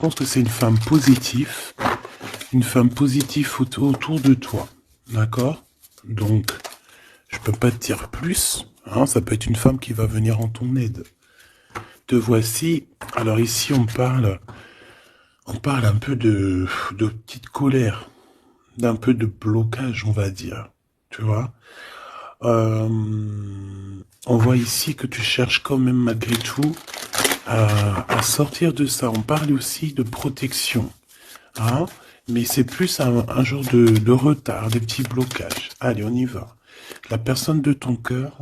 pense que c'est une femme positive. Une femme positive autour de toi. D'accord? Donc, je peux pas te dire plus. Hein, ça peut être une femme qui va venir en ton aide. Te voici. Alors ici, on parle un peu de petite colère, d'un peu de blocage, on va dire. Tu vois? Euh, on voit ici que tu cherches quand même malgré tout à sortir de ça. On parle aussi de protection. Hein, mais c'est plus un genre de retard, des petits blocages. Allez, on y va. La personne de ton cœur,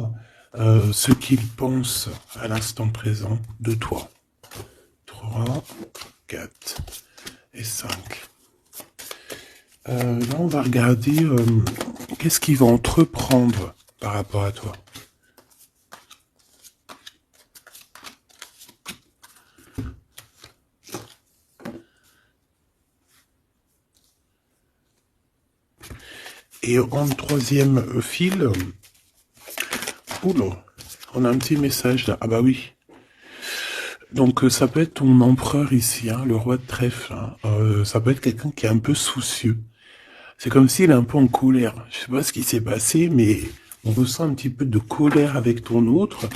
ce qu'il pense à l'instant présent de toi. 3, 4 et 5. Là, on va regarder qu'est-ce qu'il va entreprendre par rapport à toi. Et en troisième fil, oula, on a un petit message là. Ah bah oui. Donc ça peut être ton empereur ici, hein, le roi de trèfle. Hein. Ça peut être quelqu'un qui est un peu soucieux. C'est comme s'il est un peu en colère. Je sais pas ce qui s'est passé, mais on ressent un petit peu de colère avec ton autre.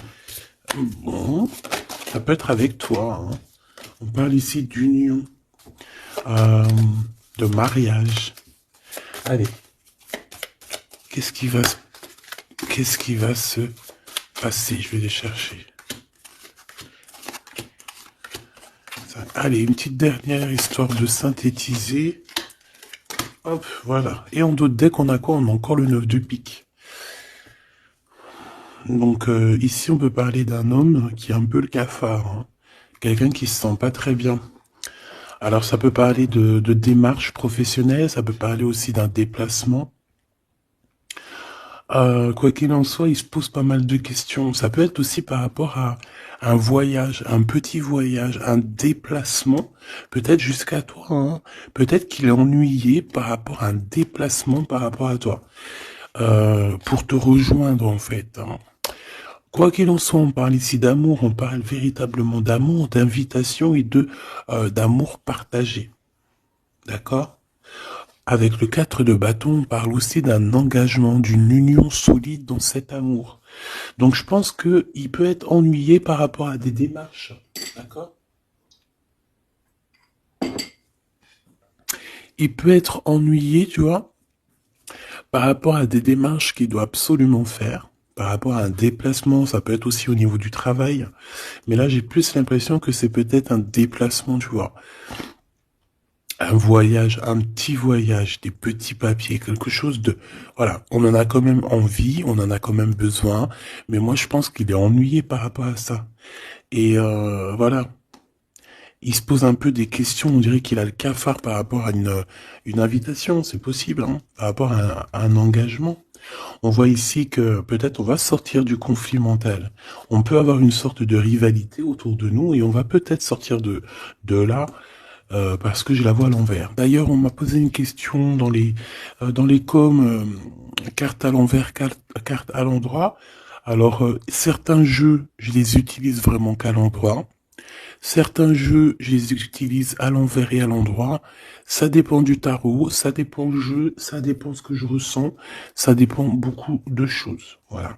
Bon, ça peut être avec toi. Hein. On parle ici d'union, euh, de mariage. Allez, qu'est-ce qui va se passer? Je vais les chercher. Allez, une petite dernière histoire de synthétiser. Hop, voilà. Et en d'autres decks, on a quoi? On a encore le 9 de pique. Donc ici, on peut parler d'un homme qui est un peu le cafard. Hein. Quelqu'un qui se sent pas très bien. Alors ça peut parler de démarche professionnelle, ça peut parler aussi d'un déplacement. Quoi qu'il en soit, il se pose pas mal de questions. Ça peut être aussi par rapport à un voyage, un petit voyage, un déplacement, peut-être jusqu'à toi. Hein. Peut-être qu'il est ennuyé par rapport à un déplacement par rapport à toi. Pour te rejoindre en fait. Hein. Quoi qu'il en soit, on parle ici d'amour, on parle véritablement d'amour, d'invitation et d'amour partagé. D'accord? Avec le 4 de bâton, on parle aussi d'un engagement, d'une union solide dans cet amour. Donc je pense qu'il peut être ennuyé par rapport à des démarches. D'accord? Il peut être ennuyé, tu vois, par rapport à des démarches qu'il doit absolument faire. Par rapport à un déplacement, ça peut être aussi au niveau du travail. Mais là, j'ai plus l'impression que c'est peut-être un déplacement, tu vois. Un voyage, un petit voyage, des petits papiers, quelque chose de... Voilà, on en a quand même envie, on en a quand même besoin, mais moi je pense qu'il est ennuyé par rapport à ça. Et voilà, il se pose un peu des questions, on dirait qu'il a le cafard par rapport à une invitation, c'est possible, hein, par rapport à un engagement. On voit ici que peut-être on va sortir du conflit mental. On peut avoir une sorte de rivalité autour de nous et on va peut-être sortir de là parce que je la vois à l'envers. D'ailleurs, on m'a posé une question dans les coms, carte à l'envers, carte à l'endroit. Alors, certains jeux, je les utilise vraiment qu'à l'endroit. Certains jeux, je les utilise à l'envers et à l'endroit. Ça dépend du tarot, ça dépend du jeu, ça dépend ce que je ressens, ça dépend beaucoup de choses. Voilà.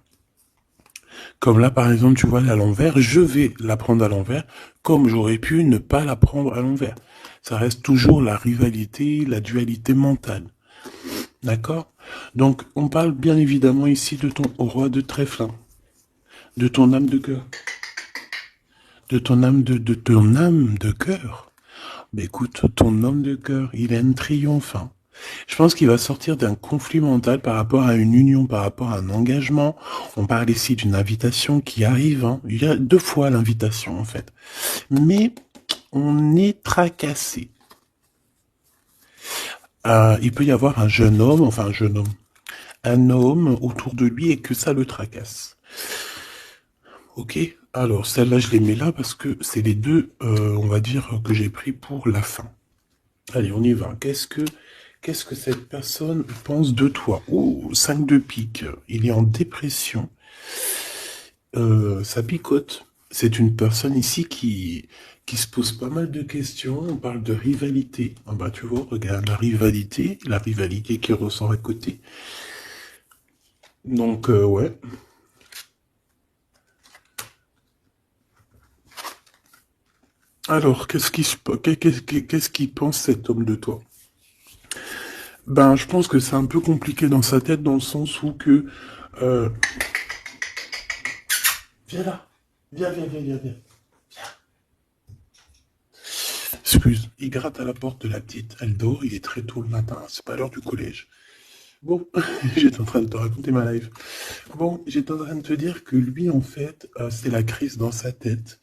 Comme là, par exemple, tu vois, à l'envers, je vais la prendre à l'envers, comme j'aurais pu ne pas la prendre à l'envers. Ça reste toujours la rivalité, la dualité mentale. D'accord? Donc, on parle bien évidemment ici de ton roi de trèfle, hein, de ton âme de cœur. De ton âme de ton âme de cœur. Mais écoute, ton homme de cœur, il a une triomphe. Hein. Je pense qu'il va sortir d'un conflit mental par rapport à une union, par rapport à un engagement. On parle ici d'une invitation qui arrive. Hein. Il y a 2 fois l'invitation, en fait. Mais on est tracassé. Il peut y avoir un jeune homme, enfin un homme autour de lui et que ça le tracasse. Ok, alors celle-là je les mets là parce que c'est les deux, on va dire, que j'ai pris pour la fin. Allez, on y va. Qu'est-ce que cette personne pense de toi? Oh, 5 de pique. Il est en dépression. Ça picote. C'est une personne ici qui qui se pose pas mal de questions. On parle de rivalité. Ah bah tu vois, regarde la rivalité qui ressort à côté. Donc ouais. Alors, qu'est-ce qu'il pense cet homme de toi? Ben, je pense que c'est un peu compliqué dans sa tête dans le sens où que... euh, Viens là. Viens. Excuse, il gratte à la porte de la petite. Elle dort, il est très tôt le matin. C'est pas l'heure du collège. Bon, j'étais en train de te raconter ma life. Bon, j'étais en train de te dire que lui, en fait, c'est la crise dans sa tête.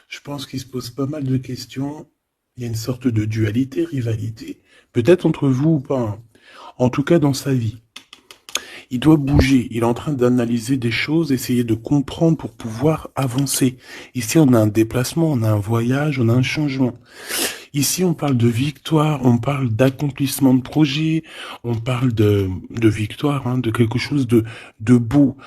Je pense qu'il se pose pas mal de questions. Il y a une sorte de dualité, rivalité. Peut-être entre vous ou pas, hein. En tout cas, dans sa vie. Il doit bouger. Il est en train d'analyser des choses, essayer de comprendre pour pouvoir avancer. Ici, on a un déplacement, on a un voyage, on a un changement. Ici, on parle de victoire, on parle d'accomplissement de projet, on parle de victoire, hein, de quelque chose de beau,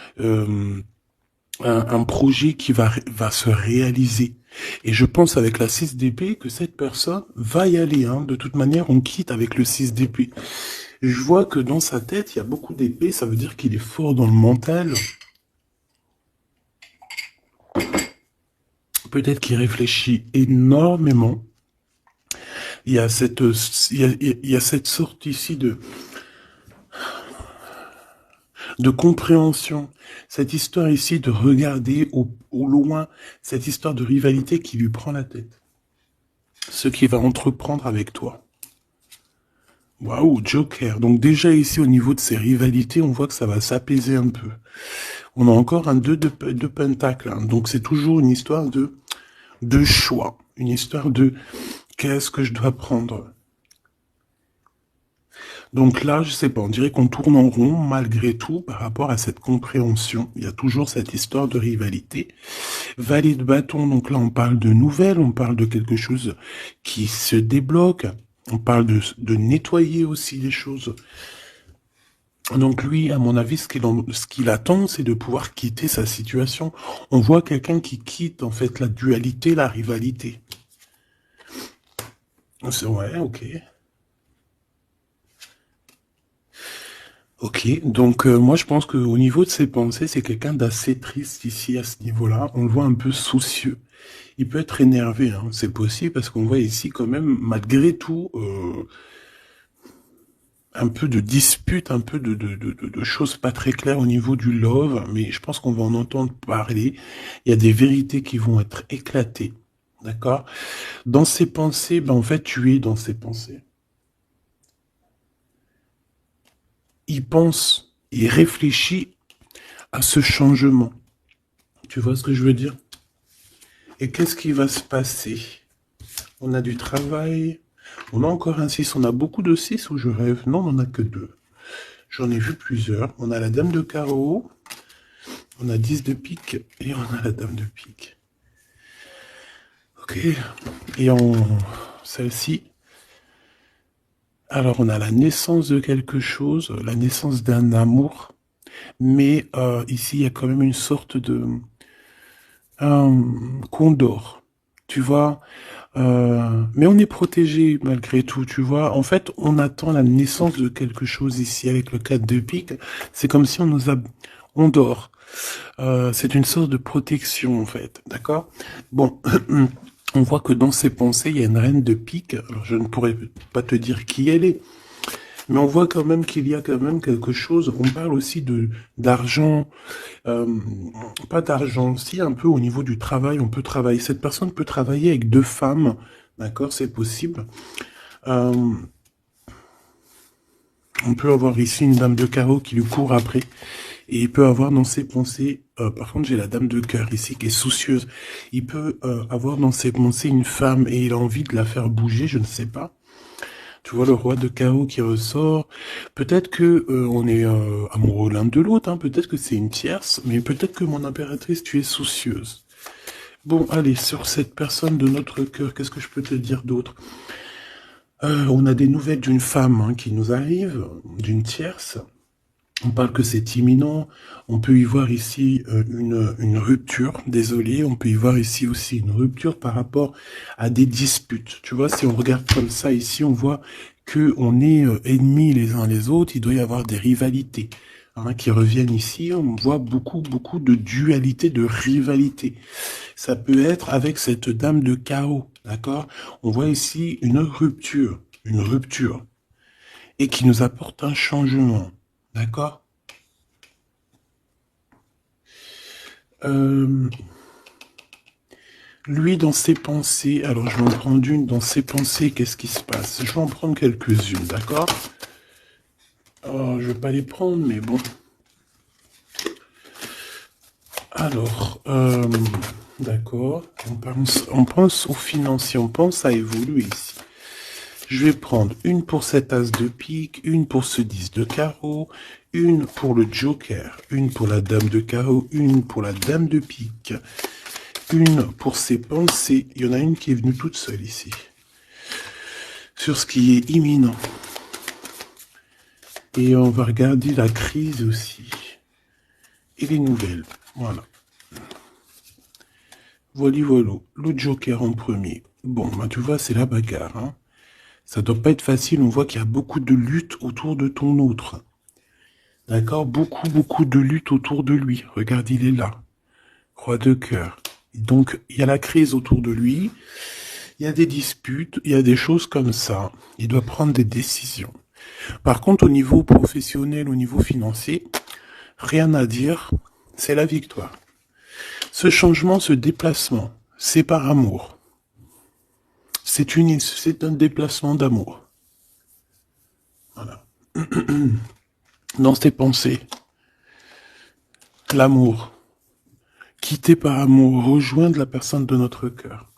un projet qui va se réaliser. Et je pense avec la 6 d'épée que cette personne va y aller. Hein. De toute manière, on quitte avec le 6 d'épée. Je vois que dans sa tête, il y a beaucoup d'épées, ça veut dire qu'il est fort dans le mental. Peut-être qu'il réfléchit énormément. Il y a cette sorte ici de compréhension, cette histoire ici de regarder au loin, cette histoire de rivalité qui lui prend la tête. Ce qu'il va entreprendre avec toi. Waouh, Joker. Donc déjà ici, au niveau de ces rivalités, on voit que ça va s'apaiser un peu. On a encore un 2 de pentacle. Hein. Donc c'est toujours une histoire de choix. Une histoire de qu'est-ce que je dois prendre. Donc là, je sais pas, on dirait qu'on tourne en rond malgré tout par rapport à cette compréhension. Il y a toujours cette histoire de rivalité. Valet de bâton, donc là on parle de nouvelles, on parle de quelque chose qui se débloque. On parle de nettoyer aussi les choses. Donc lui, à mon avis, ce qu'il attend, c'est de pouvoir quitter sa situation. On voit quelqu'un qui quitte, en fait, la dualité, la rivalité. C'est ouais, ok. Ok, donc moi je pense qu'au niveau de ses pensées, c'est quelqu'un d'assez triste ici, à ce niveau-là. On le voit un peu soucieux. Il peut être énervé, hein. C'est possible, parce qu'on voit ici quand même, malgré tout... un peu de dispute, un peu de choses pas très claires au niveau du love, mais je pense qu'on va en entendre parler. Il y a des vérités qui vont être éclatées, d'accord? Dans ses pensées, ben en fait, tu es dans ses pensées. Il pense, il réfléchit à ce changement. Tu vois ce que je veux dire? Et qu'est-ce qui va se passer? On a du travail, on a encore un 6, on a beaucoup de 6 ou je rêve? Non, on n'en a que 2. J'en ai vu plusieurs. On a la dame de carreau, on a 10 de pique et on a la dame de pique. Ok. Et celle-ci, alors on a la naissance de quelque chose, la naissance d'un amour, mais ici il y a quand même une sorte de condor, tu vois. Mais on est protégé malgré tout, tu vois. En fait, on attend la naissance de quelque chose ici avec le 4 de pique. C'est comme si on dort. C'est une sorte de protection en fait, d'accord? Bon, on voit que dans ses pensées, il y a une reine de pique. Alors, je ne pourrais pas te dire qui elle est, mais on voit quand même qu'il y a quand même quelque chose. On parle aussi d'argent, pas d'argent, si un peu au niveau du travail, on peut travailler. Cette personne peut travailler avec 2 femmes, d'accord, c'est possible. On peut avoir ici une dame de carreau qui lui court après. Et il peut avoir dans ses pensées, par contre j'ai la dame de cœur ici qui est soucieuse, il peut avoir dans ses pensées une femme et il a envie de la faire bouger, je ne sais pas. Tu vois le roi de chaos qui ressort. Peut-être que on est amoureux l'un de l'autre, hein. Peut-être que c'est une tierce, mais peut-être que mon impératrice, tu es soucieuse. Bon, allez, sur cette personne de notre cœur, qu'est-ce que je peux te dire d'autre? On a des nouvelles d'une femme hein, qui nous arrive, d'une tierce. On parle que c'est imminent. On peut y voir ici une rupture. Désolé, on peut y voir ici aussi une rupture par rapport à des disputes. Tu vois, si on regarde comme ça ici, on voit que on est ennemis les uns les autres. Il doit y avoir des rivalités qui reviennent ici. On voit beaucoup de dualité, de rivalité. Ça peut être avec cette dame de carreau, d'accord? On voit ici une rupture, et qui nous apporte un changement. D'accord. Lui, dans ses pensées, alors je vais en prendre une, dans ses pensées, qu'est-ce qui se passe? Je vais en prendre quelques-unes, d'accord? Oh, je vais pas les prendre, mais bon. Alors, d'accord, on pense au financier, on pense à évoluer ici. Je vais prendre une pour cet as de pique, une pour ce 10 de carreau, une pour le joker, une pour la dame de carreau, une pour la dame de pique, une pour ses pensées. Il y en a une qui est venue toute seule ici. Sur ce qui est imminent. Et on va regarder la crise aussi. Et les nouvelles. Voilà. Voilà. Le joker en premier. Bon, bah, tu vois, c'est la bagarre, hein. Ça doit pas être facile, on voit qu'il y a beaucoup de lutte autour de ton autre. D'accord? Beaucoup de lutte autour de lui. Regarde, il est là. Roi de cœur. Donc, il y a la crise autour de lui. Il y a des disputes, il y a des choses comme ça. Il doit prendre des décisions. Par contre, au niveau professionnel, au niveau financier, rien à dire. C'est la victoire. Ce changement, ce déplacement, c'est par amour. C'est un déplacement d'amour. Voilà. Dans tes pensées, l'amour, quitter par amour, rejoindre la personne de notre cœur.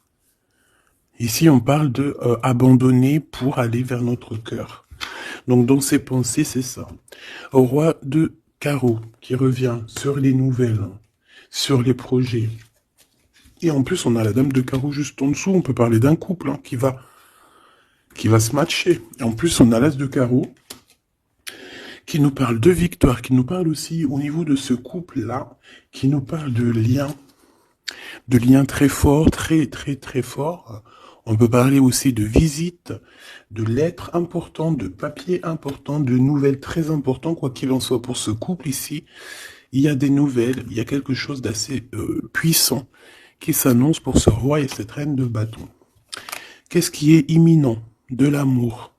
Ici, on parle de abandonner pour aller vers notre cœur. Donc, dans ses pensées, c'est ça. Au roi de carreau qui revient sur les nouvelles, sur les projets. Et en plus, on a la dame de carreau juste en dessous. On peut parler d'un couple qui va se matcher. Et en plus, on a l'as de carreau qui nous parle de victoire, qui nous parle aussi au niveau de ce couple-là, qui nous parle de liens très forts, très forts. On peut parler aussi de visites, de lettres importantes, de papiers importants, de nouvelles très importantes, quoi qu'il en soit pour ce couple ici. Il y a des nouvelles, il y a quelque chose d'assez puissant qui s'annonce pour ce roi et cette reine de bâton. Qu'est-ce qui est imminent? De l'amour.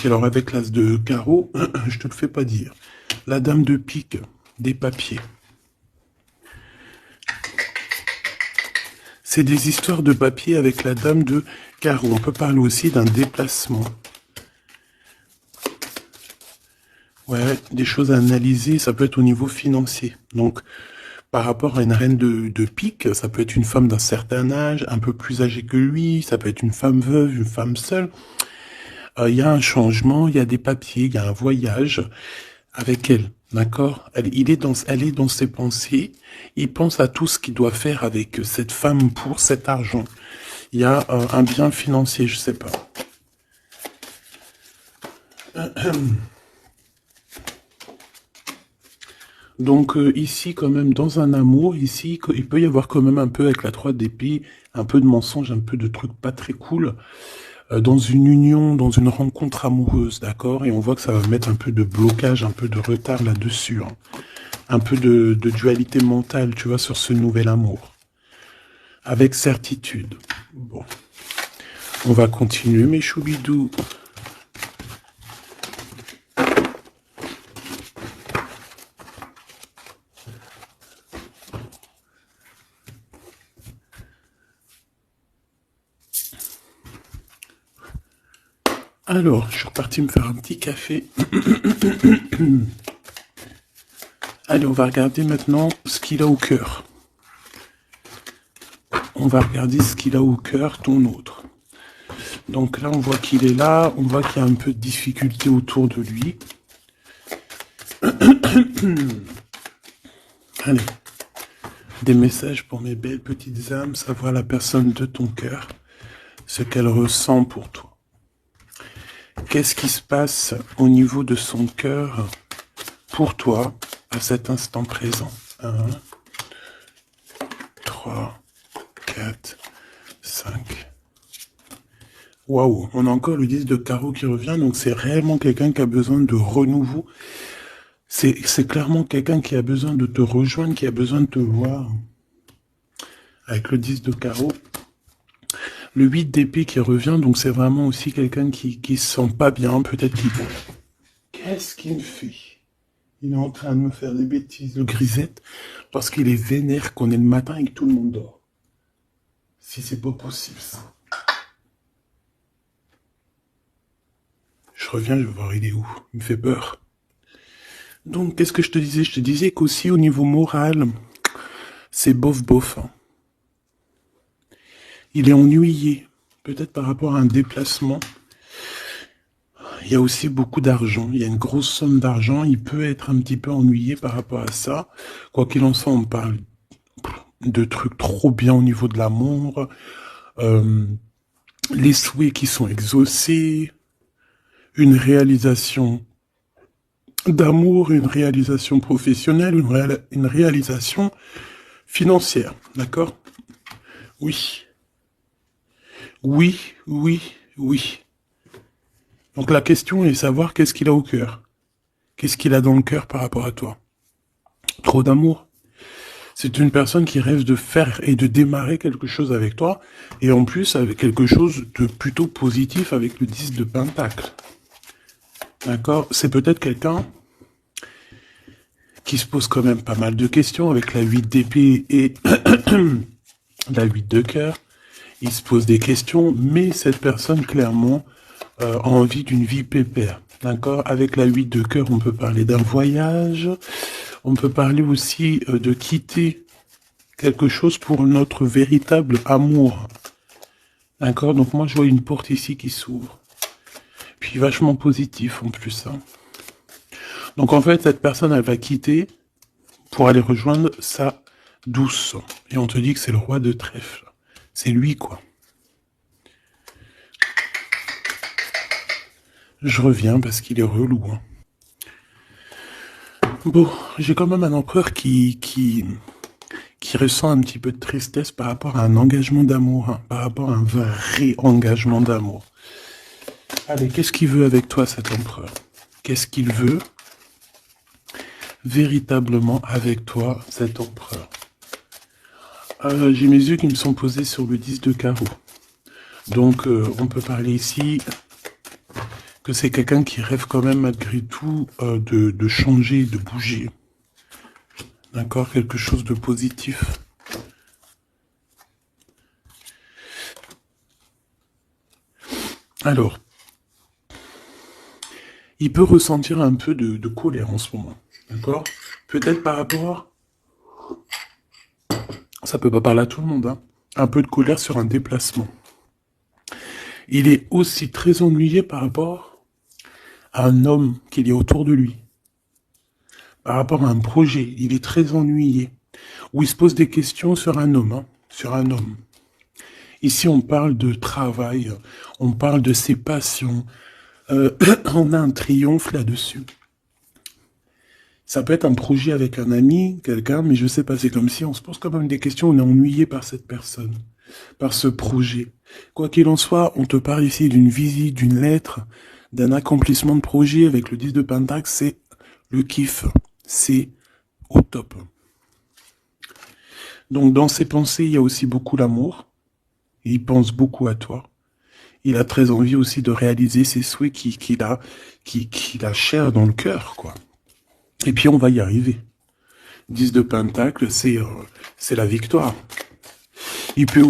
Et alors avec l'as de carreau, je te le fais pas dire. La dame de pique, des papiers. C'est des histoires de papier avec la dame de carreau. On peut parler aussi d'un déplacement. Ouais, des choses à analyser, ça peut être au niveau financier. Donc, par rapport à une reine de pique, ça peut être une femme d'un certain âge, un peu plus âgée que lui, ça peut être une femme veuve, une femme seule. Il y a un changement, il y a des papiers, il y a un voyage avec elle, d'accord? Elle est dans ses pensées, il pense à tout ce qu'il doit faire avec cette femme pour cet argent. Il y a un bien financier, je sais pas. Donc ici, quand même, dans un amour, ici, il peut y avoir quand même un peu, avec la 3 d'épée, un peu de mensonge, un peu de trucs pas très cool, dans une union, dans une rencontre amoureuse, d'accord? Et on voit que ça va mettre un peu de blocage, un peu de retard là-dessus, hein. Un peu de dualité mentale, tu vois, sur ce nouvel amour. Avec certitude. Bon. On va continuer, mes choubidous. Alors, je suis reparti me faire un petit café. Allez, on va regarder maintenant ce qu'il a au cœur. On va regarder ce qu'il a au cœur, ton autre. Donc là, on voit qu'il est là. On voit qu'il y a un peu de difficulté autour de lui. Allez. Des messages pour mes belles petites âmes. Savoir la personne de ton cœur. Ce qu'elle ressent pour toi. Qu'est-ce qui se passe au niveau de son cœur pour toi à cet instant présent. 1, 3, 4, 5. Waouh, on a encore le 10 de carreau qui revient, donc c'est réellement quelqu'un qui a besoin de renouveau. C'est clairement quelqu'un qui a besoin de te rejoindre, qui a besoin de te voir. Avec le 10 de carreau. Le 8 d'épée qui revient, donc c'est vraiment aussi quelqu'un qui se sent pas bien, peut-être qu'il... Qu'est-ce qu'il me fait? Il est en train de me faire des bêtises, le grisette, parce qu'il est vénère qu'on est le matin et que tout le monde dort. Si c'est pas possible, ça. Je reviens, je vais voir il est où. Il me fait peur. Donc, qu'est-ce que je te disais? Je te disais qu'aussi au niveau moral, c'est bof-bof. Hein. Il est ennuyé, peut-être par rapport à un déplacement. Il y a aussi beaucoup d'argent, il y a une grosse somme d'argent, il peut être un petit peu ennuyé par rapport à ça. Quoi qu'il en soit, on parle de trucs trop bien au niveau de l'amour, les souhaits qui sont exaucés, une réalisation d'amour, une réalisation professionnelle, une réalisation financière, d'accord? Oui. Oui, oui, oui. Donc la question est de savoir qu'est-ce qu'il a au cœur. Qu'est-ce qu'il a dans le cœur par rapport à toi? Trop d'amour. C'est une personne qui rêve de faire et de démarrer quelque chose avec toi, et en plus avec quelque chose de plutôt positif avec le 10 de Pentacle. D'accord? C'est peut-être quelqu'un qui se pose quand même pas mal de questions avec la 8 d'épée et la 8 de cœur. Il se pose des questions, mais cette personne clairement a envie d'une vie pépère. D'accord? Avec la 8 de cœur, on peut parler d'un voyage, on peut parler aussi de quitter quelque chose pour notre véritable amour. D'accord? Donc moi, je vois une porte ici qui s'ouvre. Puis vachement positif en plus. Hein. Donc en fait, cette personne, elle va quitter pour aller rejoindre sa douce. Et on te dit que c'est le roi de trèfle. C'est lui, quoi. Je reviens parce qu'il est relou. Hein. Bon, j'ai quand même un empereur qui ressent un petit peu de tristesse par rapport à un engagement d'amour, hein, par rapport à un vrai engagement d'amour. Allez, qu'est-ce qu'il veut avec toi, cet empereur? Qu'est-ce qu'il veut véritablement avec toi, cet empereur? J'ai mes yeux qui me sont posés sur le 10 de carreau. Donc, on peut parler ici que c'est quelqu'un qui rêve quand même malgré tout de changer, de bouger. D'accord? Quelque chose de positif. Alors, il peut ressentir un peu de colère en ce moment. D'accord? Peut-être par rapport... Ça peut pas parler à tout le monde, hein. Un peu de colère sur un déplacement. Il est aussi très ennuyé par rapport à un homme qu'il y a autour de lui. Par rapport à un projet, il est très ennuyé. Ou il se pose des questions sur un homme, hein, sur un homme. Ici, on parle de travail, on parle de ses passions. On a un triomphe là-dessus. Ça peut être un projet avec un ami, quelqu'un, mais je sais pas, c'est comme si on se pose quand même des questions, on est ennuyé par cette personne, par ce projet. Quoi qu'il en soit, on te parle ici d'une visite, d'une lettre, d'un accomplissement de projet avec le 10 de Pentacle, c'est le kiff, c'est au top. Donc dans ses pensées, il y a aussi beaucoup l'amour, il pense beaucoup à toi. Il a très envie aussi de réaliser ses souhaits qu'il a cher dans le cœur, quoi. Et puis on va y arriver. 10 de Pentacle, c'est la victoire. Il peut...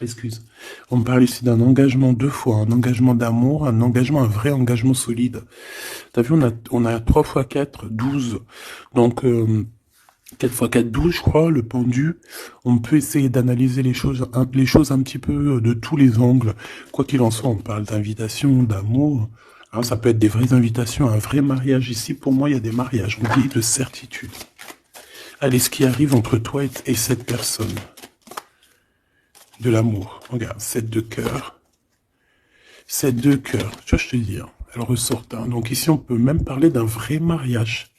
Excuse. On me parle ici d'un engagement 2 fois, un engagement d'amour, un vrai engagement solide. T'as vu, on a 3 x 4, 12. Donc, 4 x 4, 12, je crois, le pendu. On peut essayer d'analyser les choses un petit peu de tous les angles. Quoi qu'il en soit, on parle d'invitation, d'amour. Alors, ça peut être des vraies invitations, un vrai mariage. Ici, pour moi, il y a des mariages. On dit de certitude. Allez, ce qui arrive entre toi et cette personne. De l'amour. Regarde, 7 de cœur. 7 de cœur. Tu vois, je te dis, hein, elles ressortent. Hein. Donc ici, on peut même parler d'un vrai mariage.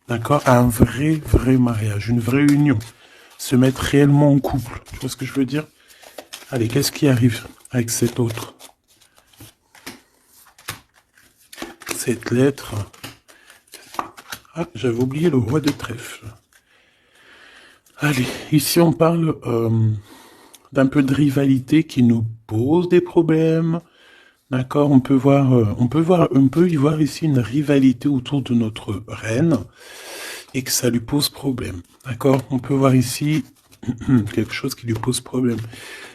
D'accord? Un vrai mariage, une vraie union. Se mettre réellement en couple. Tu vois ce que je veux dire? Allez, qu'est-ce qui arrive avec cet autre? Cette lettre. Ah, j'avais oublié le roi de trèfle. Allez, ici on parle d'un peu de rivalité qui nous pose des problèmes. D'accord, on peut y voir ici une rivalité autour de notre reine et que ça lui pose problème. D'accord, on peut voir ici quelque chose qui lui pose problème.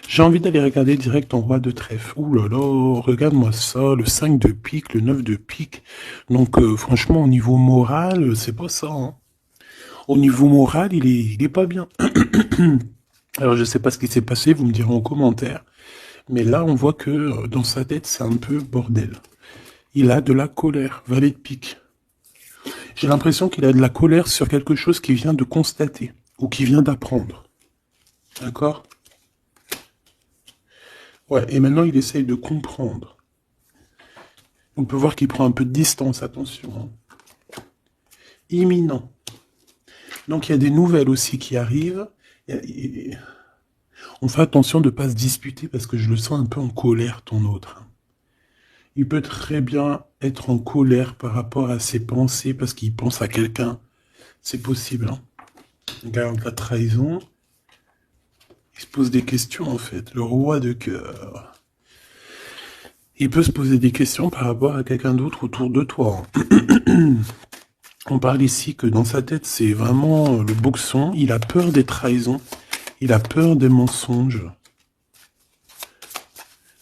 J'ai envie d'aller regarder direct en roi de trèfle. Ouh là là, regarde-moi ça, le 5 de pique, le 9 de pique. Donc franchement, au niveau moral, c'est pas ça. Hein. Au niveau moral, il est pas bien. Alors je sais pas ce qui s'est passé, vous me direz en commentaire. Mais là, on voit que dans sa tête, c'est un peu bordel. Il a de la colère, valet de pique. J'ai l'impression qu'il a de la colère sur quelque chose qu'il vient de constater ou qu'il vient d'apprendre. D'accord? Ouais, et maintenant il essaye de comprendre. On peut voir qu'il prend un peu de distance, attention. Hein. Imminent. Donc il y a des nouvelles aussi qui arrivent. On fait attention de ne pas se disputer parce que je le sens un peu en colère, ton autre. Hein. Il peut très bien être en colère par rapport à ses pensées parce qu'il pense à quelqu'un. C'est possible. Hein. Regarde la trahison. Il se pose des questions en fait. Le roi de cœur. Il peut se poser des questions par rapport à quelqu'un d'autre autour de toi. On parle ici que dans sa tête, c'est vraiment le boxon. Il a peur des trahisons. Il a peur des mensonges.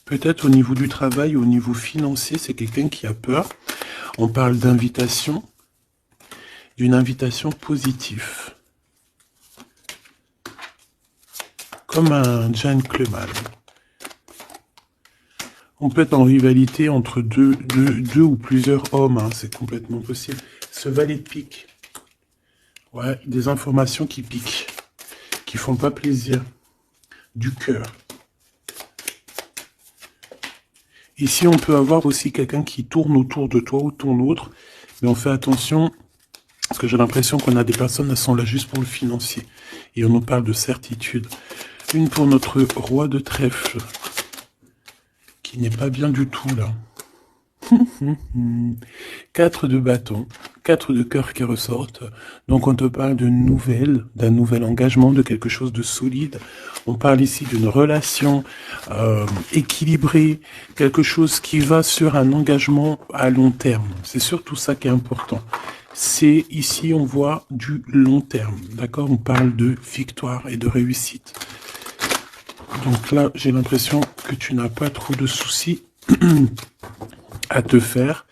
Peut-être au niveau du travail, au niveau financier, c'est quelqu'un qui a peur. On parle d'invitation, d'une invitation positive. Comme un gentleman. On peut être en rivalité entre deux ou plusieurs hommes, hein, c'est complètement possible. Ce valet de pique. Ouais, des informations qui piquent, qui font pas plaisir. Du cœur. Ici, on peut avoir aussi quelqu'un qui tourne autour de toi ou ton autre, mais on fait attention, parce que j'ai l'impression qu'on a des personnes qui sont là juste pour le financier. Et on nous parle de certitude. Une pour notre roi de trèfle, qui n'est pas bien du tout, là. 4 de bâton, 4 de cœur qui ressortent. Donc on te parle de nouvelles, d'un nouvel engagement, de quelque chose de solide. On parle ici d'une relation équilibrée, quelque chose qui va sur un engagement à long terme. C'est surtout ça qui est important. C'est ici on voit du long terme, d'accord? On parle de victoire et de réussite. Donc là, j'ai l'impression que tu n'as pas trop de soucis à te faire.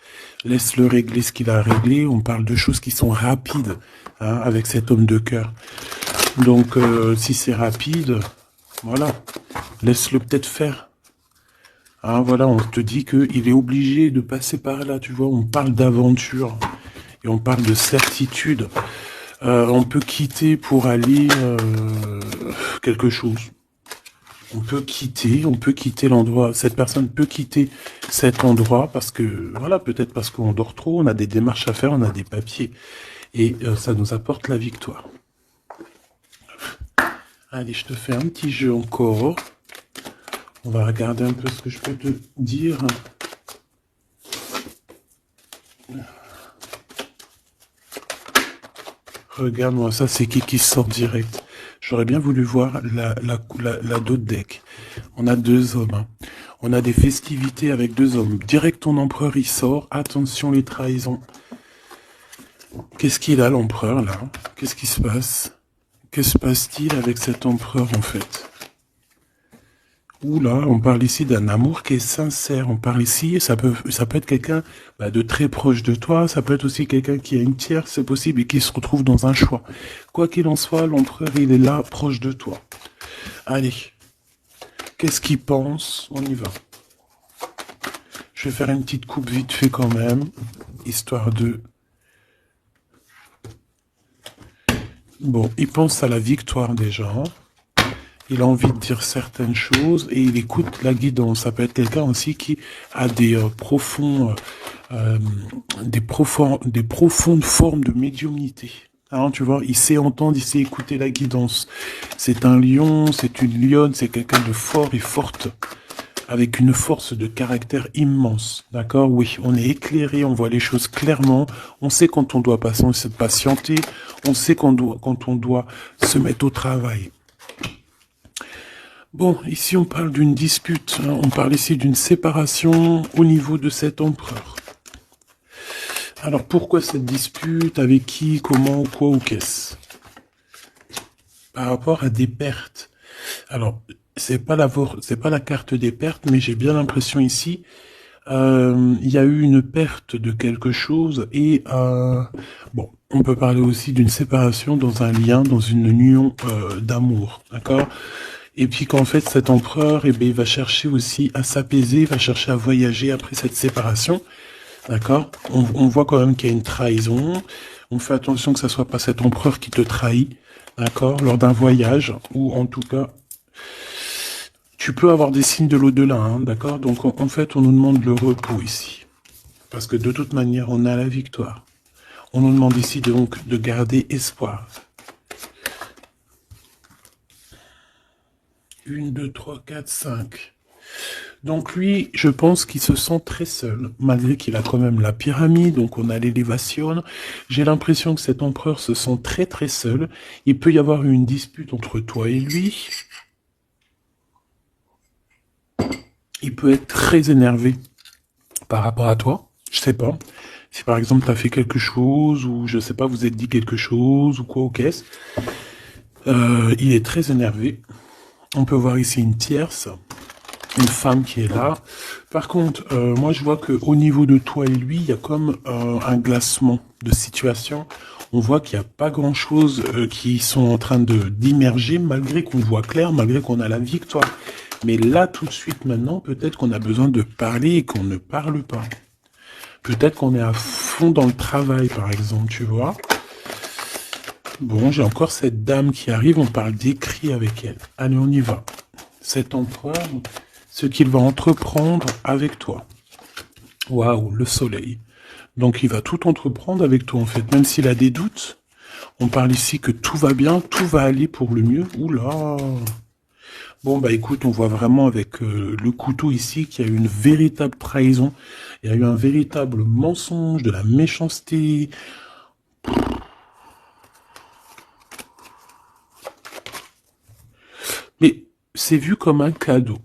Laisse-le régler ce qu'il a réglé. On parle de choses qui sont rapides hein, avec cet homme de cœur. Donc, si c'est rapide, voilà, laisse-le peut-être faire. Hein, voilà, on te dit qu'il est obligé de passer par là, tu vois. On parle d'aventure et on parle de certitude. On peut quitter pour aller quelque chose. On peut quitter l'endroit, cette personne peut quitter cet endroit parce que, voilà, peut-être parce qu'on dort trop, on a des démarches à faire, on a des papiers. Et ça nous apporte la victoire. Allez, je te fais un petit jeu encore. On va regarder un peu ce que je peux te dire. Regarde-moi, ça c'est qui sort direct. J'aurais bien voulu voir d'autres deck. On a 2 hommes. Hein. On a des festivités avec 2 hommes. Direct ton empereur il sort. Attention les trahisons. Qu'est-ce qu'il a l'empereur là? Qu'est-ce qui se passe? Que se passe-t-il avec cet empereur en fait? Oula, on parle ici d'un amour qui est sincère. On parle ici, ça peut être quelqu'un de très proche de toi. Ça peut être aussi quelqu'un qui a une tierce, c'est possible, et qui se retrouve dans un choix. Quoi qu'il en soit, l'empereur, il est là, proche de toi. Allez, qu'est-ce qu'il pense? On y va. Je vais faire une petite coupe vite fait quand même, histoire de... Bon, il pense à la victoire déjà. Il a envie de dire certaines choses et il écoute la guidance. Ça peut être quelqu'un aussi qui a des des profondes formes de médiumnité. Hein, tu vois, il sait entendre, il sait écouter la guidance. C'est un lion, c'est une lionne, c'est quelqu'un de fort et forte, avec une force de caractère immense. D'accord? Oui, on est éclairé, on voit les choses clairement, on sait quand on doit patienter, on sait quand on doit se mettre au travail. Bon, ici on parle d'une dispute, hein, on parle ici d'une séparation au niveau de cet empereur. Alors pourquoi cette dispute? Avec qui? Comment? Quoi ou qu'est-ce? Par rapport à des pertes. Alors, c'est pas la carte des pertes, mais j'ai bien l'impression ici, il y a eu une perte de quelque chose et bon, on peut parler aussi d'une séparation dans un lien, dans une union d'amour, d'accord? Et puis qu'en fait cet empereur, eh bien, il va chercher aussi à s'apaiser, il va chercher à voyager après cette séparation. D'accord? On voit quand même qu'il y a une trahison. On fait attention que ça soit pas cet empereur qui te trahit. D'accord? Lors d'un voyage, ou en tout cas, tu peux avoir des signes de l'au-delà. Hein, d'accord? Donc en fait, on nous demande le repos ici. Parce que de toute manière, on a la victoire. On nous demande ici donc de garder espoir. 1, 2, 3, 4, 5. Donc lui, je pense qu'il se sent très seul, malgré qu'il a quand même la pyramide, donc on a l'élévation. J'ai l'impression que cet empereur se sent très très seul. Il peut y avoir une dispute entre toi et lui. Il peut être très énervé par rapport à toi, je sais pas. Si par exemple tu as fait quelque chose, ou je sais pas, vous êtes dit quelque chose, ou quoi, ou qu'est-ce. Il est très énervé. On peut voir ici une tierce. Une femme qui est là. Par contre, moi je vois que au niveau de toi et lui, il y a comme un glacement de situation. On voit qu'il n'y a pas grand-chose qui sont en train d'immerger, malgré qu'on voit clair, malgré qu'on a la victoire. Mais là, tout de suite, maintenant, peut-être qu'on a besoin de parler et qu'on ne parle pas. Peut-être qu'on est à fond dans le travail, par exemple, tu vois. Bon, j'ai encore cette dame qui arrive, on parle d'écrit avec elle. Allez, on y va. Cet empereur, ce qu'il va entreprendre avec toi. Waouh, le soleil. Donc il va tout entreprendre avec toi en fait, même s'il a des doutes. On parle ici que tout va bien, tout va aller pour le mieux. Oula. Bon bah écoute, on voit vraiment avec le couteau ici qu'il y a eu une véritable trahison. Il y a eu un véritable mensonge, de la méchanceté. Mais c'est vu comme un cadeau.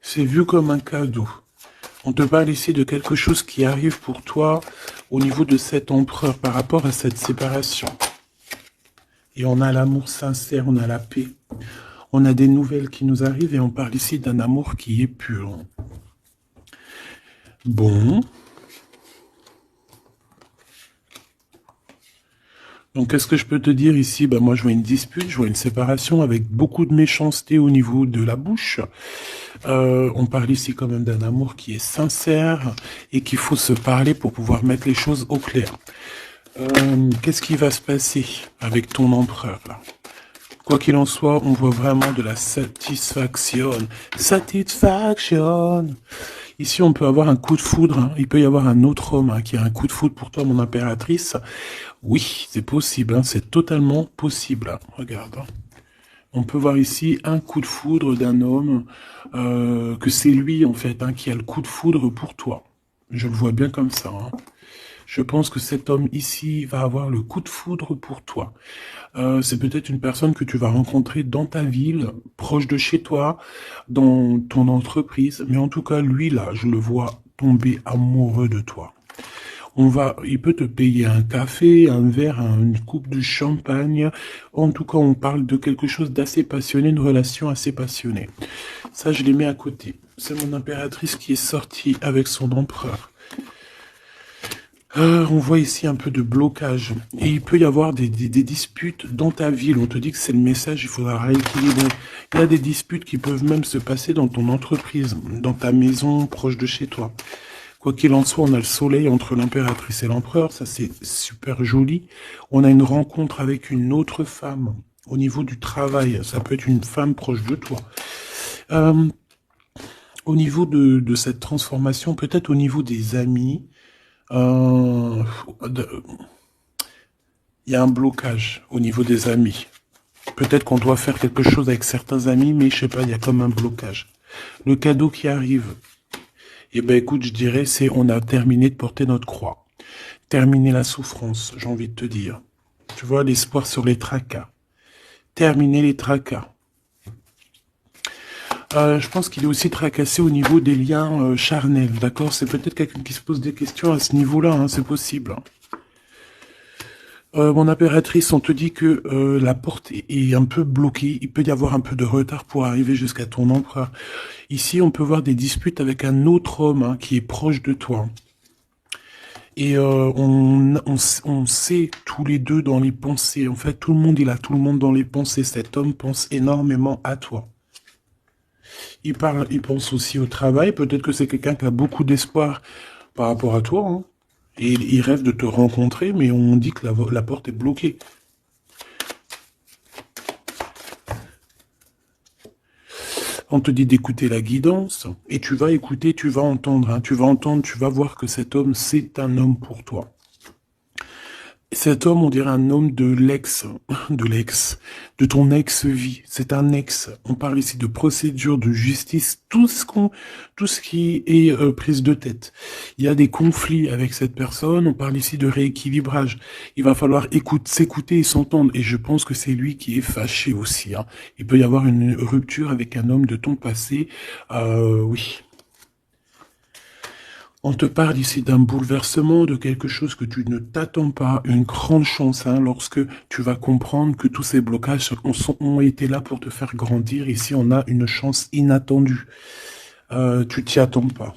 C'est vu comme un cadeau. On te parle ici de quelque chose qui arrive pour toi au niveau de cet empereur par rapport à cette séparation. Et on a l'amour sincère, on a la paix. On a des nouvelles qui nous arrivent et on parle ici d'un amour qui est pur. Bon. Donc, qu'est-ce que je peux te dire ici? Ben, moi, je vois une dispute, je vois une séparation avec beaucoup de méchanceté au niveau de la bouche. On parle ici quand même d'un amour qui est sincère et qu'il faut se parler pour pouvoir mettre les choses au clair. Qu'est-ce qui va se passer avec ton empereur, là? Quoi qu'il en soit, on voit vraiment de la satisfaction. Satisfaction. Ici, on peut avoir un coup de foudre. Hein. Il peut y avoir un autre homme qui a un coup de foudre pour toi, mon impératrice. Oui, c'est possible. Hein. C'est totalement possible. Hein. Regarde. Hein. On peut voir ici un coup de foudre d'un homme, que c'est lui, en fait, hein, qui a le coup de foudre pour toi. Je le vois bien comme ça. Hein. Je pense que cet homme ici va avoir le coup de foudre pour toi. C'est peut-être une personne que tu vas rencontrer dans ta ville, proche de chez toi, dans ton entreprise. Mais en tout cas, lui, là, je le vois tomber amoureux de toi. Il peut te payer un café, un verre, une coupe de champagne. En tout cas, on parle de quelque chose d'assez passionné, une relation assez passionnée. Ça, je les mets à côté. C'est mon impératrice qui est sortie avec son empereur. On voit ici un peu de blocage. Et il peut y avoir des disputes dans ta ville. On te dit que c'est le message, il faudra rééquilibrer. Il y a des disputes qui peuvent même se passer dans ton entreprise, dans ta maison, proche de chez toi. Quoi qu'il en soit, on a le soleil entre l'impératrice et l'empereur. Ça, c'est super joli. On a une rencontre avec une autre femme. Au niveau du travail, ça peut être une femme proche de toi. Euh, Au niveau de cette transformation, peut-être au niveau des amis, euh, de- il y a un blocage au niveau des amis. Peut-être qu'on doit faire quelque chose avec certains amis, mais je sais pas, il y a comme un blocage. Le cadeau qui arrive, eh ben écoute, je dirais, c'est on a terminé de porter notre croix. Terminer la souffrance, j'ai envie de te dire. Tu vois, l'espoir sur les tracas. Terminer les tracas. Je pense qu'il est aussi tracassé au niveau des liens charnels, d'accord? C'est peut-être quelqu'un qui se pose des questions à ce niveau-là, hein, c'est possible. Mon impératrice, on te dit que la porte est un peu bloquée, il peut y avoir un peu de retard pour arriver jusqu'à ton empereur. Ici, on peut voir des disputes avec un autre homme hein, qui est proche de toi. Et on sait tous les deux dans les pensées, en fait, tout le monde, il a tout le monde dans les pensées. Cet homme pense énormément à toi. Il pense aussi au travail. Peut-être que c'est quelqu'un qui a beaucoup d'espoir par rapport à toi. Hein. Et il rêve de te rencontrer, mais on dit que la porte est bloquée. On te dit d'écouter la guidance, et tu vas écouter, tu vas entendre. Hein. Tu vas entendre, tu vas voir que cet homme, c'est un homme pour toi. Cet homme, on dirait un homme de ton ex-vie. C'est un ex. On parle ici de procédure, de justice, tout ce qui est prise de tête. Il y a des conflits avec cette personne. On parle ici de rééquilibrage. Il va falloir s'écouter et s'entendre. Et je pense que c'est lui qui est fâché aussi. Hein. Il peut y avoir une rupture avec un homme de ton passé. Oui. On te parle ici d'un bouleversement, de quelque chose que tu ne t'attends pas, une grande chance, hein, lorsque tu vas comprendre que tous ces blocages ont été là pour te faire grandir. Ici, on a une chance inattendue. Tu t'y attends pas.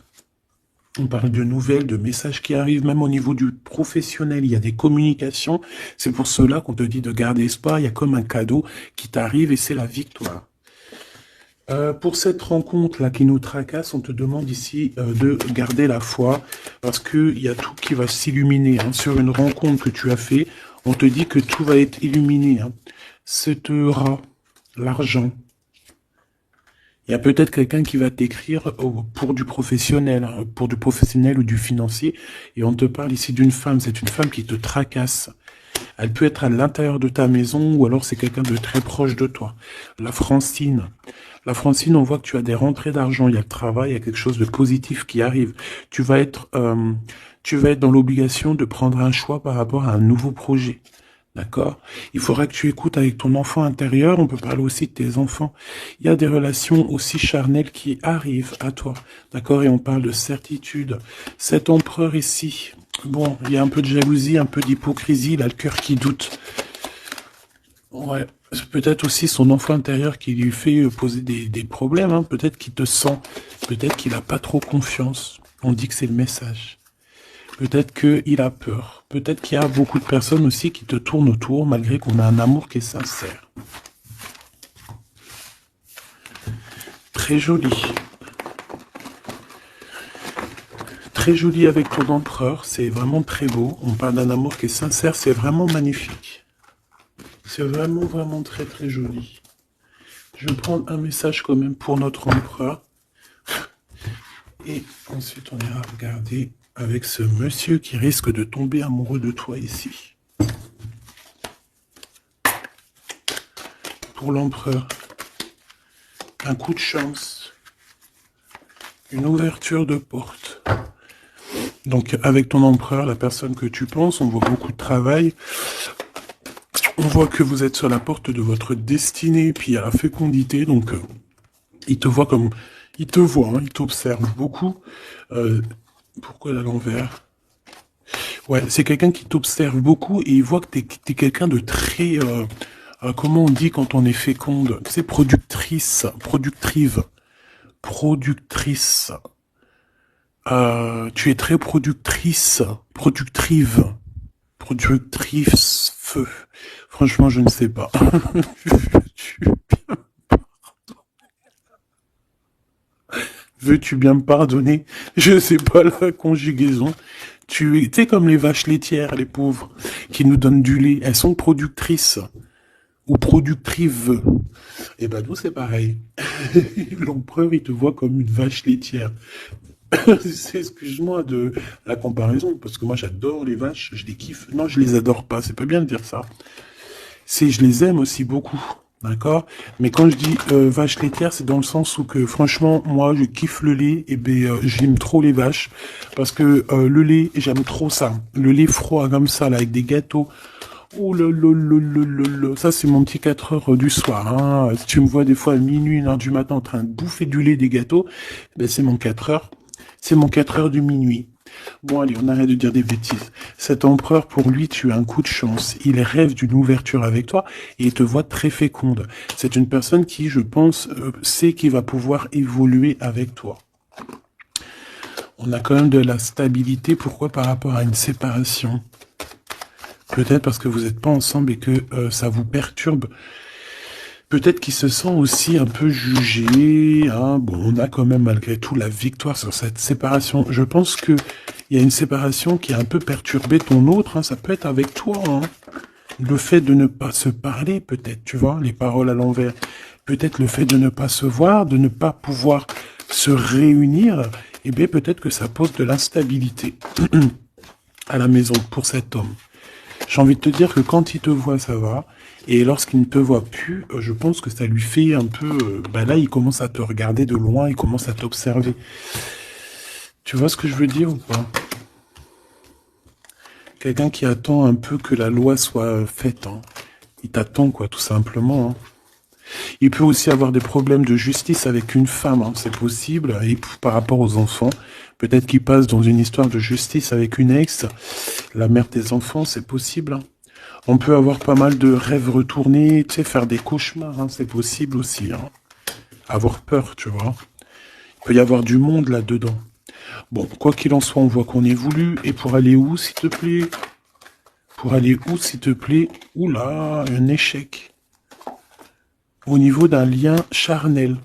On parle de nouvelles, de messages qui arrivent, même au niveau du professionnel. Il y a des communications. C'est pour cela qu'on te dit de garder espoir. Il y a comme un cadeau qui t'arrive et c'est la victoire. Pour cette rencontre-là qui nous tracasse, on te demande ici de garder la foi parce qu'il y a tout qui va s'illuminer. Hein. Sur une rencontre que tu as fait, on te dit que tout va être illuminé. Hein. Cet rat, l'argent. Il y a peut-être quelqu'un qui va t'écrire pour du professionnel, hein, pour du professionnel ou du financier. Et on te parle ici d'une femme. C'est une femme qui te tracasse. Elle peut être à l'intérieur de ta maison ou alors c'est quelqu'un de très proche de toi. La Francine. La Francine, on voit que tu as des rentrées d'argent, il y a le travail, il y a quelque chose de positif qui arrive. Tu vas être dans l'obligation de prendre un choix par rapport à un nouveau projet. D'accord? Il faudra que tu écoutes avec ton enfant intérieur. On peut parler aussi de tes enfants. Il y a des relations aussi charnelles qui arrivent à toi. D'accord? Et on parle de certitude. Cet empereur ici, bon, il y a un peu de jalousie, un peu d'hypocrisie. Il a le cœur qui doute. Ouais. Peut-être aussi son enfant intérieur qui lui fait poser des problèmes. Hein. Peut-être qu'il te sent. Peut-être qu'il n'a pas trop confiance. On dit que c'est le message. Peut-être qu'il a peur. Peut-être qu'il y a beaucoup de personnes aussi qui te tournent autour malgré qu'on a un amour qui est sincère. Très joli. Très joli avec ton empereur. C'est vraiment très beau. On parle d'un amour qui est sincère. C'est vraiment magnifique. C'est vraiment, vraiment très, très joli. Je vais prendre un message quand même pour notre empereur. Et ensuite, on ira regarder avec ce monsieur qui risque de tomber amoureux de toi ici. Pour l'empereur, un coup de chance, une ouverture de porte. Donc, avec ton empereur, la personne que tu penses, on voit beaucoup de travail. On voit que vous êtes sur la porte de votre destinée, puis il y a la fécondité, donc il te voit comme... Il te voit, hein, il t'observe beaucoup. Pourquoi à l'envers? Ouais, c'est quelqu'un qui t'observe beaucoup et il voit que t'es quelqu'un de très... comment on dit quand on est féconde? C'est productrice. Tu es très productrice. Productrice. Feu. Franchement, je ne sais pas. Veux-tu bien me pardonner? Je sais pas la conjugaison. Tu sais comme les vaches laitières, les pauvres, qui nous donnent du lait. Elles sont productrices. ou productrive. Et ben nous, c'est pareil. L'empereur, il te voit comme une vache laitière. Excuse-moi de la comparaison, parce que moi j'adore les vaches, je les kiffe. Non, je les adore pas, c'est pas bien de dire ça. C'est, je les aime aussi beaucoup, d'accord? Mais quand je dis vache laitière, c'est dans le sens où que franchement, moi je kiffe le lait, et ben j'aime trop les vaches, parce que le lait, j'aime trop ça. Le lait froid comme ça, là, avec des gâteaux. Oh ça c'est mon petit 4 heures du soir. Hein. Si tu me vois des fois à minuit, 1 heure du matin en train de bouffer du lait, des gâteaux, ben c'est mon 4 heures. C'est mon 4 heures du minuit. Bon allez, on arrête de dire des bêtises. Cet empereur, pour lui, tu as un coup de chance. Il rêve d'une ouverture avec toi et il te voit très féconde. C'est une personne qui, je pense, sait qu'il va pouvoir évoluer avec toi. On a quand même de la stabilité. Pourquoi? Par rapport à une séparation. Peut-être parce que vous n'êtes pas ensemble et que ça vous perturbe. Peut-être qu'il se sent aussi un peu jugé. Hein. Bon, on a quand même malgré tout la victoire sur cette séparation. Je pense que il y a une séparation qui a un peu perturbé ton autre. Hein. Ça peut être avec toi. Hein. Le fait de ne pas se parler, peut-être, tu vois, les paroles à l'envers. Peut-être le fait de ne pas se voir, de ne pas pouvoir se réunir. Eh bien, peut-être que ça pose de l'instabilité à la maison pour cet homme. J'ai envie de te dire que quand il te voit, ça va. Et lorsqu'il ne te voit plus, je pense que ça lui fait un peu... là, il commence à te regarder de loin, il commence à t'observer. Tu vois ce que je veux dire ou pas? Quelqu'un qui attend un peu que la loi soit faite. Hein. Il t'attend, quoi, tout simplement. Hein. Il peut aussi avoir des problèmes de justice avec une femme, hein, c'est possible. Et par rapport aux enfants, peut-être qu'il passe dans une histoire de justice avec une ex, la mère des enfants, c'est possible. Hein. On peut avoir pas mal de rêves retournés, tu sais, faire des cauchemars, hein, c'est possible aussi. Hein. Avoir peur, tu vois. Il peut y avoir du monde là-dedans. Bon, quoi qu'il en soit, on voit qu'on évolue. Et pour aller où, s'il te plaît? Pour aller où, s'il te plaît? Oula, un échec. Au niveau d'un lien charnel.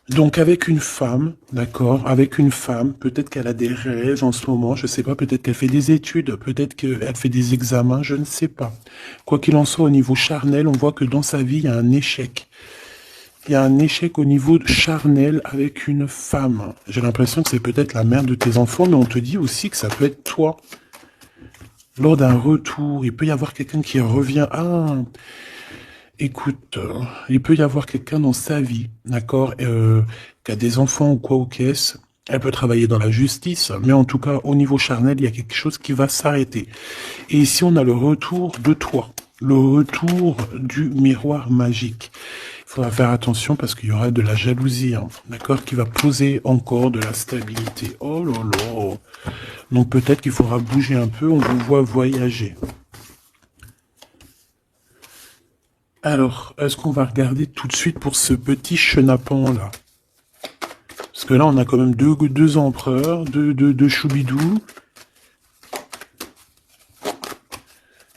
Donc avec une femme, d'accord, avec une femme, peut-être qu'elle a des rêves en ce moment, je sais pas, peut-être qu'elle fait des études, peut-être qu'elle fait des examens, je ne sais pas. Quoi qu'il en soit, au niveau charnel, on voit que dans sa vie, il y a un échec. Il y a un échec au niveau charnel avec une femme. J'ai l'impression que c'est peut-être la mère de tes enfants, mais on te dit aussi que ça peut être toi. Lors d'un retour, il peut y avoir quelqu'un qui revient. Ah, écoute, il peut y avoir quelqu'un dans sa vie, d'accord, qui a des enfants ou quoi ou qu'est-ce. Elle peut travailler dans la justice, mais en tout cas, au niveau charnel, il y a quelque chose qui va s'arrêter. Et ici, on a le retour de toi, le retour du miroir magique. Il faudra faire attention parce qu'il y aura de la jalousie, hein, d'accord, qui va poser encore de la stabilité. Oh là là. Donc peut-être qu'il faudra bouger un peu, on vous voit voyager. Alors, est-ce qu'on va regarder tout de suite pour ce petit chenapan-là? Parce que là, on a quand même deux empereurs, deux choubidous.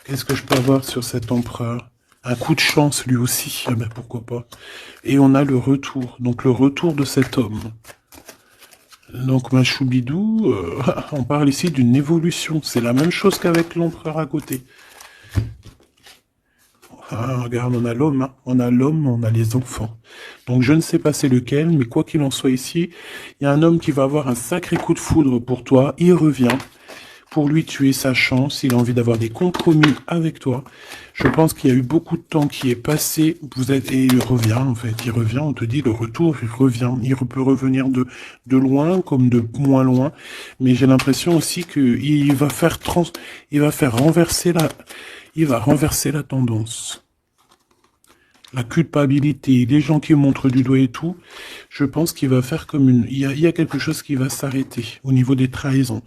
Qu'est-ce que je peux avoir sur cet empereur? Un coup de chance, lui aussi. Ah ben, pourquoi pas. Et on a le retour. Donc, le retour de cet homme. Donc, ma choubidou, on parle ici d'une évolution. C'est la même chose qu'avec l'empereur à côté. Ah, regarde, on a l'homme, hein. On a l'homme, on a les enfants. Donc je ne sais pas c'est lequel, mais quoi qu'il en soit ici, il y a un homme qui va avoir un sacré coup de foudre pour toi. Il revient. Pour lui, tu es sa chance. Il a envie d'avoir des compromis avec toi. Je pense qu'il y a eu beaucoup de temps qui est passé. Et il revient, en fait. Il revient, on te dit, le retour, il revient. Il peut revenir de loin comme de moins loin. Mais j'ai l'impression aussi qu'il va renverser la tendance. La culpabilité, les gens qui montrent du doigt et tout, je pense qu'il va faire comme il y a quelque chose qui va s'arrêter au niveau des trahisons.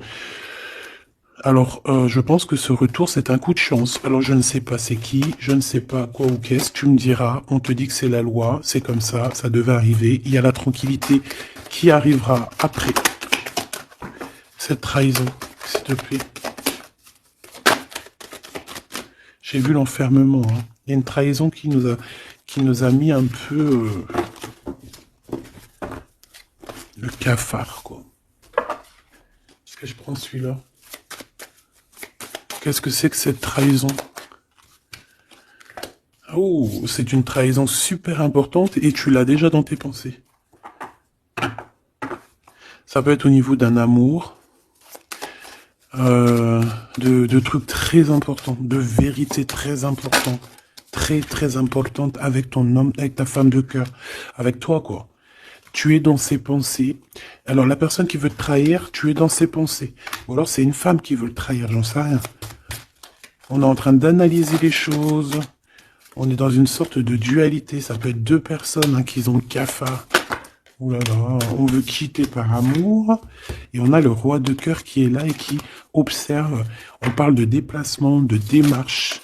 Alors, je pense que ce retour, c'est un coup de chance. Alors, je ne sais pas c'est qui, je ne sais pas quoi ou qu'est-ce, tu me diras, on te dit que c'est la loi, c'est comme ça devait arriver. Il y a la tranquillité qui arrivera après cette trahison, s'il te plaît. J'ai vu l'enfermement, hein. Il y a une trahison qui nous a mis un peu le cafard, quoi. Est-ce que je prends celui-là? Qu'est-ce que c'est que cette trahison? Oh, c'est une trahison super importante et tu l'as déjà dans tes pensées. Ça peut être au niveau d'un amour, de trucs très importants, de vérités très importantes, très importantes avec ton homme, avec ta femme de cœur, avec toi, quoi. Tu es dans ses pensées. Alors, la personne qui veut te trahir, tu es dans ses pensées. Ou alors, c'est une femme qui veut le trahir, j'en sais rien. On est en train d'analyser les choses. On est dans une sorte de dualité. Ça peut être deux personnes hein, qui ont le cafard. Ouh là là, on veut quitter par amour. Et on a le roi de cœur qui est là et qui observe. On parle de déplacement, de démarche.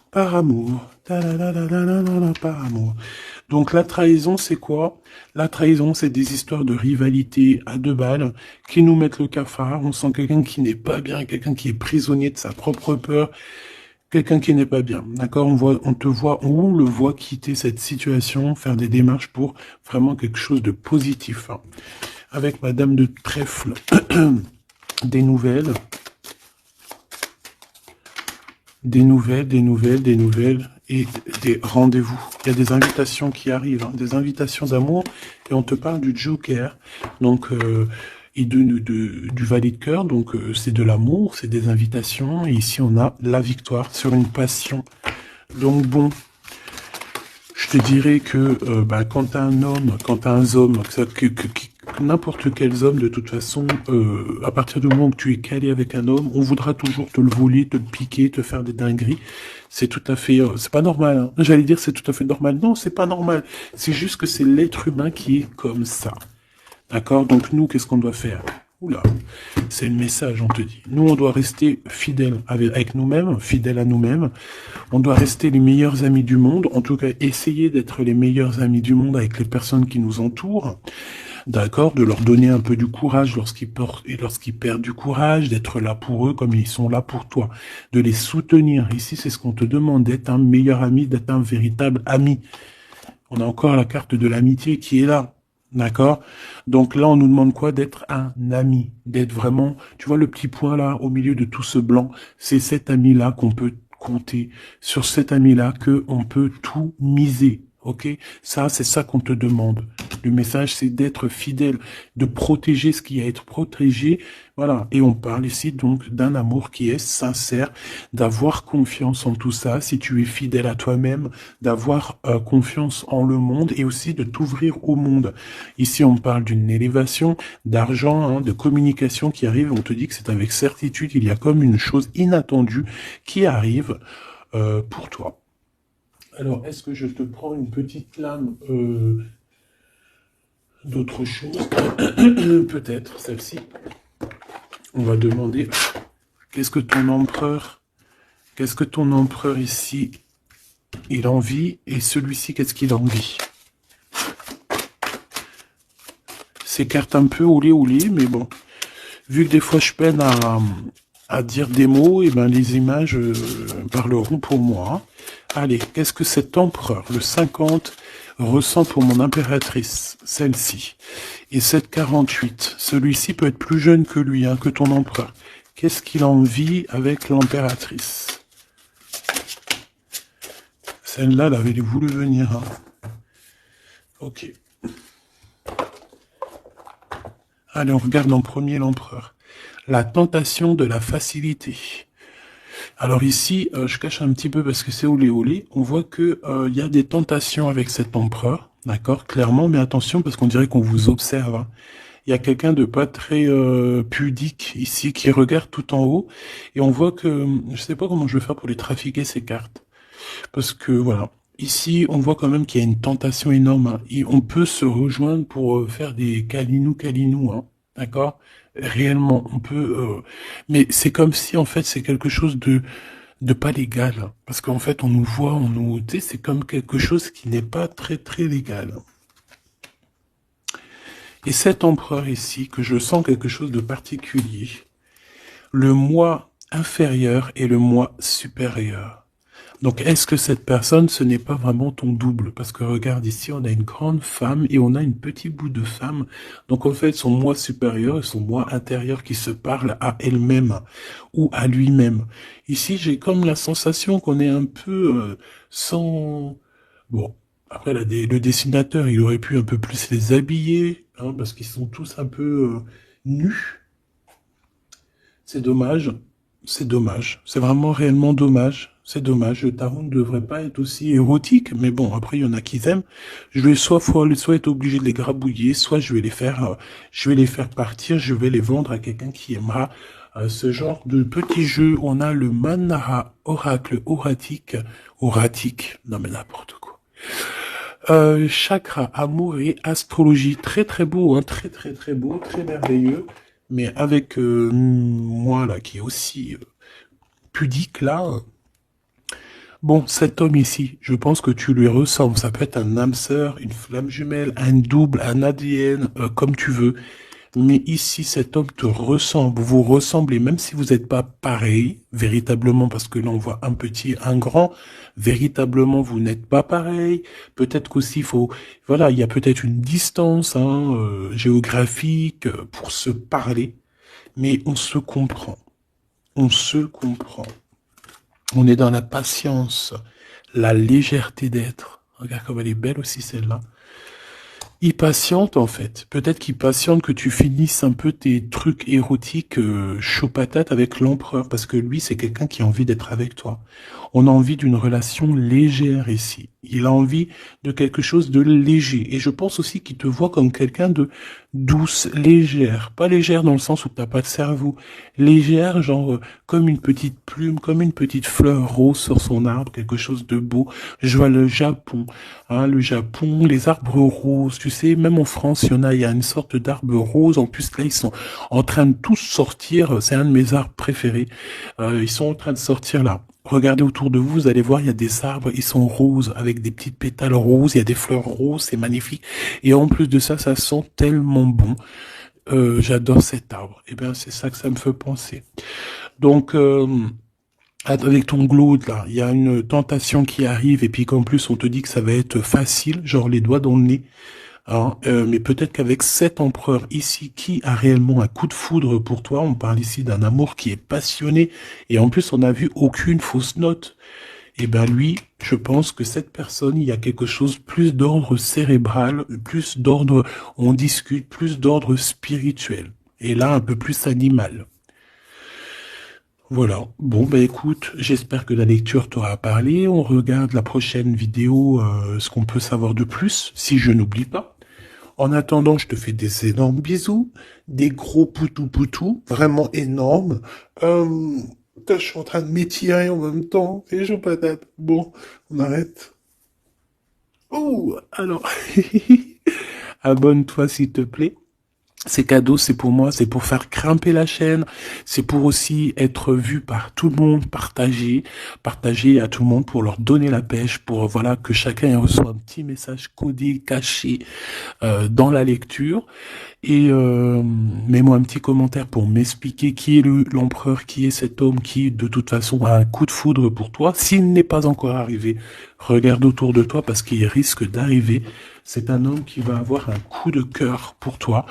Par amour. Par amour. Donc la trahison, c'est quoi? La trahison, c'est des histoires de rivalité à deux balles qui nous mettent le cafard. On sent quelqu'un qui n'est pas bien, quelqu'un qui est prisonnier de sa propre peur, quelqu'un qui n'est pas bien. D'accord? On le voit quitter cette situation, faire des démarches pour vraiment quelque chose de positif. Hein. Avec Madame de Trèfle, des nouvelles. Des nouvelles et des rendez-vous. Il y a des invitations qui arrivent, hein, des invitations d'amour, et on te parle du Joker, donc et du valet de cœur, donc c'est de l'amour, c'est des invitations, et ici on a la victoire sur une passion. Donc bon, je te dirais que quand t'as un homme, quand t'as un homme, n'importe quel homme, de toute façon, à partir du moment où tu es calé avec un homme, on voudra toujours te le voler, te le piquer, te faire des dingueries. C'est tout à fait, c'est pas normal. Hein. J'allais dire c'est tout à fait normal. Non, c'est pas normal. C'est juste que c'est l'être humain qui est comme ça. D'accord? Donc nous, qu'est-ce qu'on doit faire? Oula, c'est le message, on te dit. Nous, on doit rester fidèles avec nous-mêmes, fidèles à nous-mêmes. On doit rester les meilleurs amis du monde. En tout cas, essayer d'être les meilleurs amis du monde avec les personnes qui nous entourent. D'accord, de leur donner un peu du courage lorsqu'ils perdent du courage, d'être là pour eux comme ils sont là pour toi, de les soutenir. Ici, c'est ce qu'on te demande, d'être un meilleur ami, d'être un véritable ami. On a encore la carte de l'amitié qui est là. D'accord? Donc là, on nous demande quoi? D'être un ami, d'être vraiment, tu vois le petit point là, au milieu de tout ce blanc, c'est cet ami-là qu'on peut compter, sur cet ami-là qu'on peut tout miser. Ok? Ça, c'est ça qu'on te demande. Le message, c'est d'être fidèle, de protéger ce qui est à être protégé. Voilà. Et on parle ici donc d'un amour qui est sincère, d'avoir confiance en tout ça, si tu es fidèle à toi-même, d'avoir confiance en le monde et aussi de t'ouvrir au monde. Ici, on parle d'une élévation, d'argent, hein, de communication qui arrive. On te dit que c'est avec certitude, il y a comme une chose inattendue qui arrive pour toi. Alors, est-ce que je te prends une petite lame d'autre chose? Peut-être celle-ci. On va demander, qu'est-ce que ton empereur ici, il envie, et celui-ci, qu'est-ce qu'il envie? Ces cartes un peu oulé, mais bon, vu que des fois je peine à dire des mots, et ben les images parleront pour moi. Allez, qu'est-ce que cet empereur, le 50, ressent pour mon impératrice, celle-ci? Et cette 48, celui-ci peut être plus jeune que lui, hein, que ton empereur. Qu'est-ce qu'il en vit avec l'impératrice? Celle-là, elle avait voulu venir. Hein. Ok. Allez, on regarde en premier l'empereur. La tentation de la facilité. Alors ici, je cache un petit peu parce que c'est olé. On voit que y a des tentations avec cet empereur, d'accord, clairement, mais attention parce qu'on dirait qu'on vous observe. Hein. Il y a quelqu'un de pas très pudique ici qui regarde tout en haut et on voit que je sais pas comment je vais faire pour les trafiquer ces cartes parce que voilà. Ici, on voit quand même qu'il y a une tentation énorme. Hein. Et on peut se rejoindre pour faire des câlinou, hein, d'accord? Réellement, on peut... mais c'est comme si, en fait, c'est quelque chose de pas légal. Hein. Parce qu'en fait, on nous voit, tu sais, c'est comme quelque chose qui n'est pas très, très légal. Et cet empereur ici, que je sens quelque chose de particulier, le moi inférieur et le moi supérieur. Donc, est-ce que cette personne, ce n'est pas vraiment ton double? Parce que regarde ici, on a une grande femme et on a une petite bout de femme. Donc, en fait, son moi supérieur et son moi intérieur qui se parlent à elle-même ou à lui-même. Ici, j'ai comme la sensation qu'on est un peu sans... Bon, après, le dessinateur, il aurait pu un peu plus les habiller, hein, parce qu'ils sont tous un peu nus. C'est dommage. C'est dommage. C'est vraiment réellement dommage. C'est dommage. Le tarot ne devrait pas être aussi érotique, mais bon, après, il y en a qui aiment. Je vais soit être obligé de les grabouiller, soit je vais les faire partir, je vais les vendre à quelqu'un qui aimera ce genre de petit jeu. On a le Manara Oracle Oratique. Non, mais n'importe quoi. Chakra, amour et astrologie. Très très beau, hein, très très très beau, très merveilleux. Mais avec moi là, qui est aussi pudique là. Bon, cet homme ici, je pense que tu lui ressembles. Ça peut être un âme sœur, une flamme jumelle, un double, un ADN, comme tu veux. Mais ici, cet homme te ressemble, vous ressemblez, même si vous n'êtes pas pareil, véritablement, parce que là, on voit un petit, un grand, véritablement, vous n'êtes pas pareil. Peut-être qu'aussi, voilà, il y a peut-être une distance géographique pour se parler, mais on se comprend. On se comprend. On est dans la patience, la légèreté d'être. Regarde comme elle est belle aussi, celle-là. Il patiente en fait. Peut-être qu'il patiente que tu finisses un peu tes trucs érotiques chaud patate avec l'empereur, parce que lui c'est quelqu'un qui a envie d'être avec toi. On a envie d'une relation légère ici. Il a envie de quelque chose de léger. Et je pense aussi qu'il te voit comme quelqu'un de douce, légère. Pas légère dans le sens où t'as pas de cerveau. Légère, genre comme une petite plume, comme une petite fleur rose sur son arbre, quelque chose de beau. Je vois le Japon, hein, les arbres roses. Tu sais, même en France, il y a une sorte d'arbre rose. En plus, là, ils sont en train de tous sortir. C'est un de mes arbres préférés. Ils sont en train de sortir là. Regardez autour de vous, vous allez voir, il y a des arbres, ils sont roses, avec des petites pétales roses, il y a des fleurs roses, c'est magnifique. Et en plus de ça, ça sent tellement bon. J'adore cet arbre. Et bien, c'est ça que ça me fait penser. Donc, avec ton glaude, là, il y a une tentation qui arrive, et puis qu'en plus, on te dit que ça va être facile, genre les doigts dans le nez. Hein, mais peut-être qu'avec cet empereur ici, qui a réellement un coup de foudre pour toi, on parle ici d'un amour qui est passionné, et en plus on n'a vu aucune fausse note, et ben lui, je pense que cette personne, il y a quelque chose plus d'ordre cérébral, plus d'ordre, on discute, plus d'ordre spirituel, et là un peu plus animal. Voilà, bon bah écoute, j'espère que la lecture t'aura parlé, on regarde la prochaine vidéo, ce qu'on peut savoir de plus, si je n'oublie pas. En attendant, je te fais des énormes bisous, des gros poutou-poutou, vraiment énormes. Je suis en train de m'étirer en même temps, et je patate. Bon, on arrête. Oh, alors, abonne-toi s'il te plaît. Ces cadeaux, c'est pour moi, c'est pour faire grimper la chaîne, c'est pour aussi être vu par tout le monde, partager à tout le monde pour leur donner la pêche, pour voilà que chacun reçoit un petit message codé, caché dans la lecture. Et mets-moi un petit commentaire pour m'expliquer qui est l'empereur, qui est cet homme qui, de toute façon, a un coup de foudre pour toi. S'il n'est pas encore arrivé, regarde autour de toi parce qu'il risque d'arriver. C'est un homme qui va avoir un coup de cœur pour toi,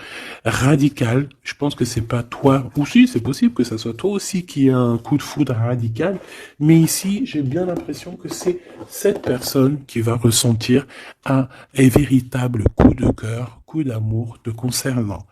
radical. Je pense que c'est pas toi, ou si, c'est possible que ça soit toi aussi qui a un coup de foudre radical. Mais ici, j'ai bien l'impression que c'est cette personne qui va ressentir un véritable coup de cœur, coup d'amour te concernant.